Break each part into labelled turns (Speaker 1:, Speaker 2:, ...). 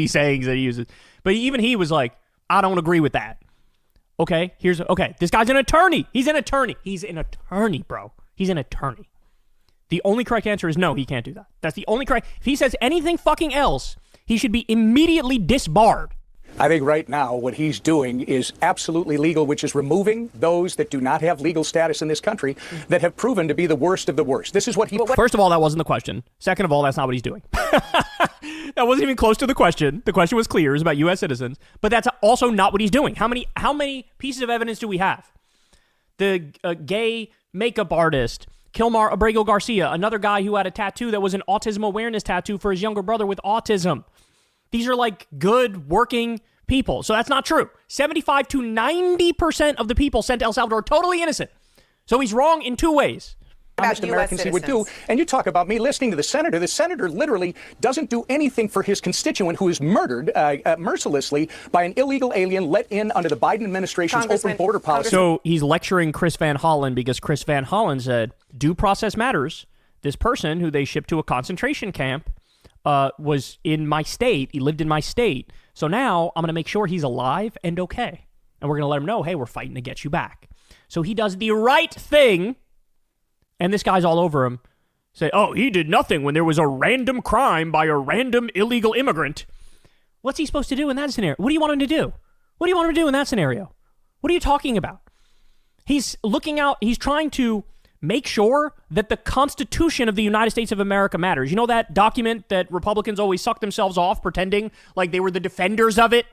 Speaker 1: sayings that he uses. But even he was like, I don't agree with that. Okay, this guy's an attorney. He's an attorney, bro. He's an attorney. The only correct answer is no, he can't do that. That's the only correct. If he says anything fucking else, he should be immediately disbarred.
Speaker 2: I think right now what he's doing is absolutely legal, which is removing those that do not have legal status in this country that have proven to be the worst of the worst. This is what he...
Speaker 1: First of all, that wasn't the question. Second of all, that's not what he's doing. That wasn't even close to the question. The question was clear. It was about U.S. citizens. But that's also not what he's doing. How many pieces of evidence do we have? The gay makeup artist, Kilmar Abrego Garcia, another guy who had a tattoo that was an autism awareness tattoo for his younger brother with autism. These are like good working people. So that's not true. 75 to 90% of the people sent to El Salvador are totally innocent. So he's wrong in two ways.
Speaker 2: Honest Americans he would do. And you talk about me listening to the senator. The senator literally doesn't do anything for his constituent who is murdered mercilessly by an illegal alien let in under the Biden administration's open border policy.
Speaker 1: So he's lecturing Chris Van Hollen because Chris Van Hollen said, due process matters. This person who they shipped to a concentration camp was in my state. He lived in my state. So now I'm going to make sure he's alive and okay. And we're going to let him know, hey, we're fighting to get you back. So he does the right thing. And this guy's all over him. Say, oh, he did nothing when there was a random crime by a random illegal immigrant. What's he supposed to do in that scenario? What do you want him to do? What do you want him to do in that scenario? What are you talking about? He's looking out. He's trying to make sure that the Constitution of the United States of America matters. You know that document that Republicans always suck themselves off pretending like they were the defenders of it?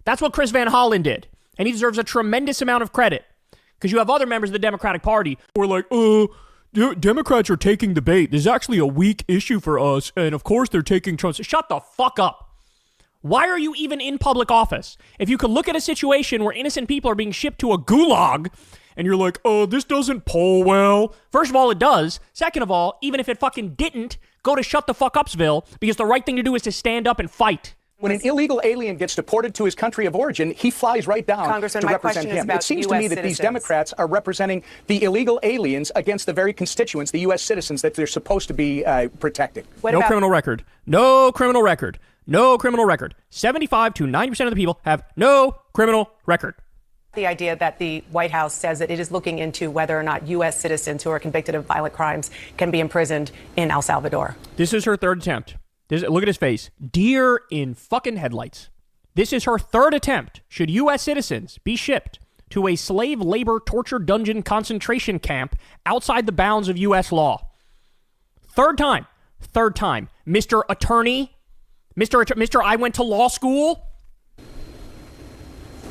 Speaker 1: That's what Chris Van Hollen did. And he deserves a tremendous amount of credit. Because you have other members of the Democratic Party who are like, Democrats are taking the bait. This is actually a weak issue for us. And of course they're taking Trump. Shut the fuck up. Why are you even in public office? If you could look at a situation where innocent people are being shipped to a gulag and you're like, oh, this doesn't poll well. First of all, it does. Second of all, even if it fucking didn't, go to shut the fuck upsville because the right thing to do is to stand up and fight.
Speaker 2: When an illegal alien gets deported to his country of origin, he flies right down to represent him. It seems to me that these Democrats are representing the illegal aliens against the very constituents, the U.S. citizens that they're supposed to be protecting.
Speaker 1: No criminal record. No criminal record. No criminal record. 75 to 90% of the people have no criminal record.
Speaker 3: The idea that the White House says that it is looking into whether or not U.S. citizens who are convicted of violent crimes can be imprisoned in El Salvador.
Speaker 1: This is her third attempt. Look at his face. Deer in fucking headlights. This is her third attempt. Should U.S. citizens be shipped to a slave labor torture dungeon concentration camp outside the bounds of U.S. law? Third time. Mr. Attorney. Mr. I went to law school.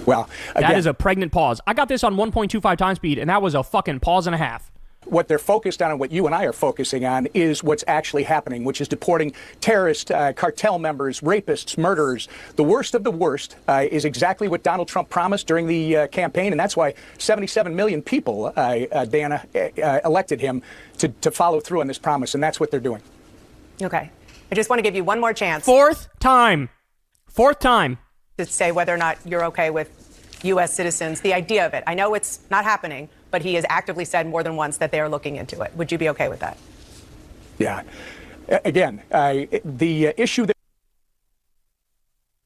Speaker 2: Well, again,
Speaker 1: that is a pregnant pause. I got this on 1.25 times speed, and that was a fucking pause and a half.
Speaker 2: What they're focused on and what you and I are focusing on is what's actually happening, which is deporting terrorists, cartel members, rapists, murderers. The worst of the worst is exactly what Donald Trump promised during the campaign, and that's why 77 million people, Dana, elected him to follow through on this promise, and that's what they're doing.
Speaker 3: Okay. I just want to give you one more chance.
Speaker 1: Fourth time.
Speaker 3: To say whether or not you're okay with U.S. citizens, the idea of it. I know it's not happening, but he has actively said more than once that they are looking into it. Would you be okay with that?
Speaker 2: Yeah. Again, the issue that...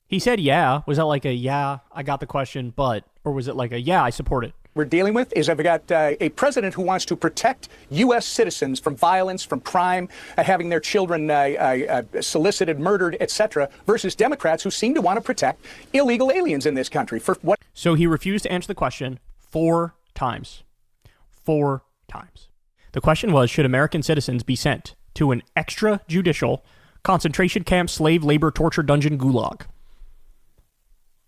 Speaker 1: He said, yeah. Was that like a, yeah, I got the question, but, or was it like a, yeah, I support it?
Speaker 2: We're dealing with is I've got a president who wants to protect U.S. citizens from violence, from crime, having their children solicited, murdered, etc., versus Democrats who seem to want to protect illegal aliens in this country. For what?
Speaker 1: So he refused to answer the question 4 times. 4 times. The question was, should American citizens be sent to an extrajudicial concentration camp, slave labor, torture dungeon gulag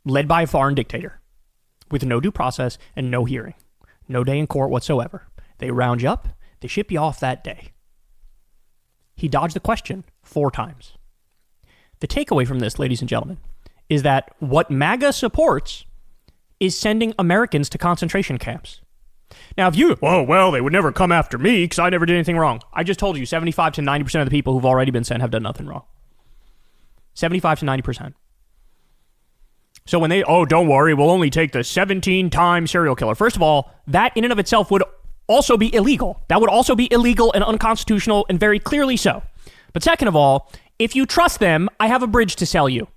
Speaker 1: led by a foreign dictator with no due process and no hearing, no day in court whatsoever? They round you up, they ship you off that day. He dodged the question 4 times. The takeaway from this, ladies and gentlemen, is that what MAGA supports is sending Americans to concentration camps. Now, if you, well, they would never come after me because I never did anything wrong. I just told you 75 to 90% of the people who've already been sent have done nothing wrong. 75 to 90%. So when they, don't worry, we'll only take the 17-time serial killer. First of all, that in and of itself would also be illegal. That would also be illegal and unconstitutional, and very clearly so. But second of all, if you trust them, I have a bridge to sell you.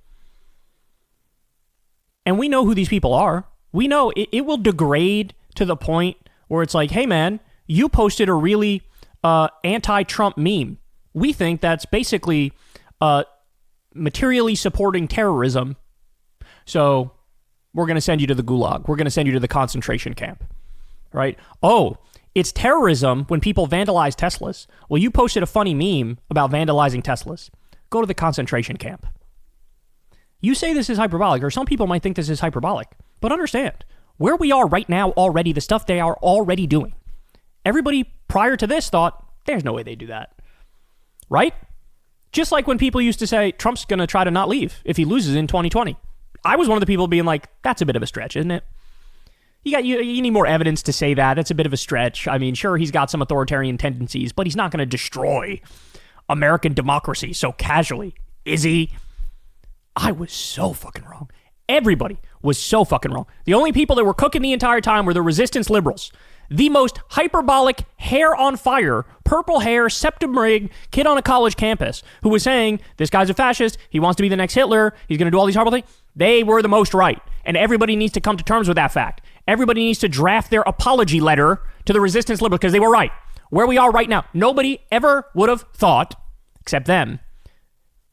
Speaker 1: And we know who these people are. We know it will degrade to the point where it's like, hey, man, you posted a really anti-Trump meme. We think that's basically materially supporting terrorism. So we're going to send you to the gulag. We're going to send you to the concentration camp. Right? Oh, it's terrorism when people vandalize Teslas. Well, you posted a funny meme about vandalizing Teslas. Go to the concentration camp. You say this is hyperbolic, or some people might think this is hyperbolic, but understand, where we are right now already, the stuff they are already doing. Everybody prior to this thought, there's no way they do that. Right? Just like when people used to say, Trump's going to try to not leave if he loses in 2020. I was one of the people being like, that's a bit of a stretch, isn't it? You need more evidence to say that. That's a bit of a stretch. I mean, sure, he's got some authoritarian tendencies, but he's not going to destroy American democracy so casually, is he? I was so fucking wrong. Everybody was so fucking wrong. The only people that were cooking the entire time were the resistance liberals. The most hyperbolic, hair on fire, purple hair, septum rig kid on a college campus who was saying, this guy's a fascist, he wants to be the next Hitler, he's going to do all these horrible things. They were the most right. And everybody needs to come to terms with that fact. Everybody needs to draft their apology letter to the resistance liberals because they were right. Where we are right now, nobody ever would have thought, except them,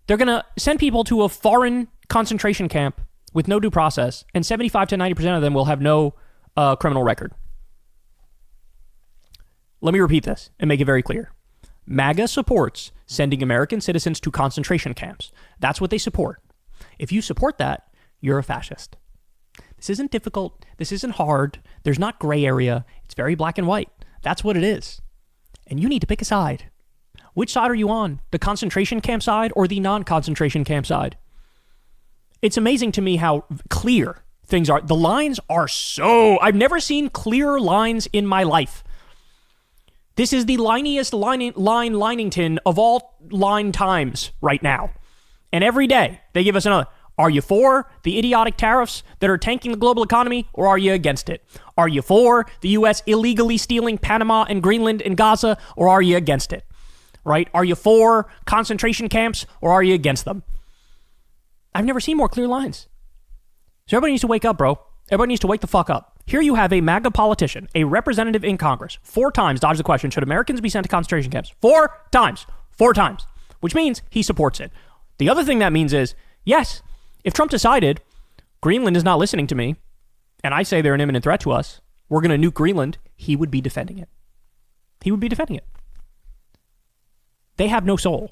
Speaker 1: they're going to send people to a foreign concentration camp with no due process, and 75 to 90% of them will have no criminal record. Let me repeat this and make it very clear. MAGA supports sending American citizens to concentration camps. That's what they support. If you support that, you're a fascist. This isn't difficult. This isn't hard. There's not gray area. It's very black and white. That's what it is. And you need to pick a side. Which side are you on? The concentration camp side or the non-concentration camp side? It's amazing to me how clear things are. The lines are so... I've never seen clearer lines in my life. This is the liniest Linington of all line times right now. And every day they give us another. Are you for the idiotic tariffs that are tanking the global economy, or are you against it? Are you for the U.S. illegally stealing Panama and Greenland and Gaza, or are you against it? Right? Are you for concentration camps, or are you against them? I've never seen more clear lines. So everybody needs to wake up, bro. Everybody needs to wake the fuck up. Here you have a MAGA politician, a representative in Congress, 4 times dodged the question, should Americans be sent to concentration camps? 4 times. 4 times. Which means he supports it. The other thing that means is, yes, if Trump decided Greenland is not listening to me, and I say they're an imminent threat to us, we're going to nuke Greenland, he would be defending it. He would be defending it. They have no soul.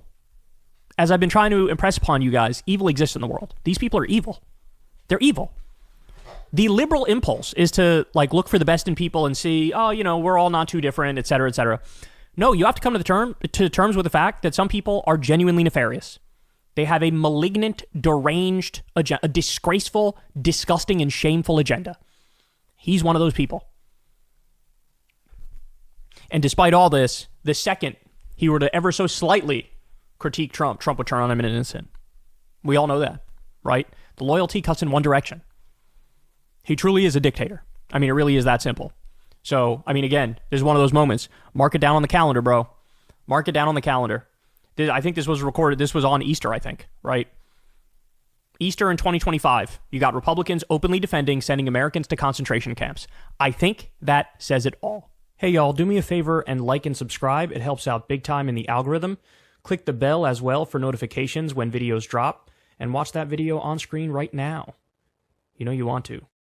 Speaker 1: As I've been trying to impress upon you guys, evil exists in the world. These people are evil. They're evil. The liberal impulse is to look for the best in people and see, we're all not too different, et cetera, et cetera. No, you have to come to terms with the fact that some people are genuinely nefarious. They have a malignant, deranged agenda, a disgraceful, disgusting, and shameful agenda. He's one of those people. And despite all this, the second he were to ever so slightly critique Trump would turn on him an innocent. We all know that, right? The loyalty cuts in one direction. He truly is a dictator. I mean, it really is that simple. So, I mean, again, this is one of those moments. Mark it down on the calendar, bro. Mark it down on the calendar. I think this was recorded. This was on Easter, I think, right? Easter in 2025. You got Republicans openly defending sending Americans to concentration camps. I think that says it all. Hey, y'all, do me a favor and like and subscribe. It helps out big time in the algorithm. Click the bell as well for notifications when videos drop. And watch that video on screen right now. You know you want to.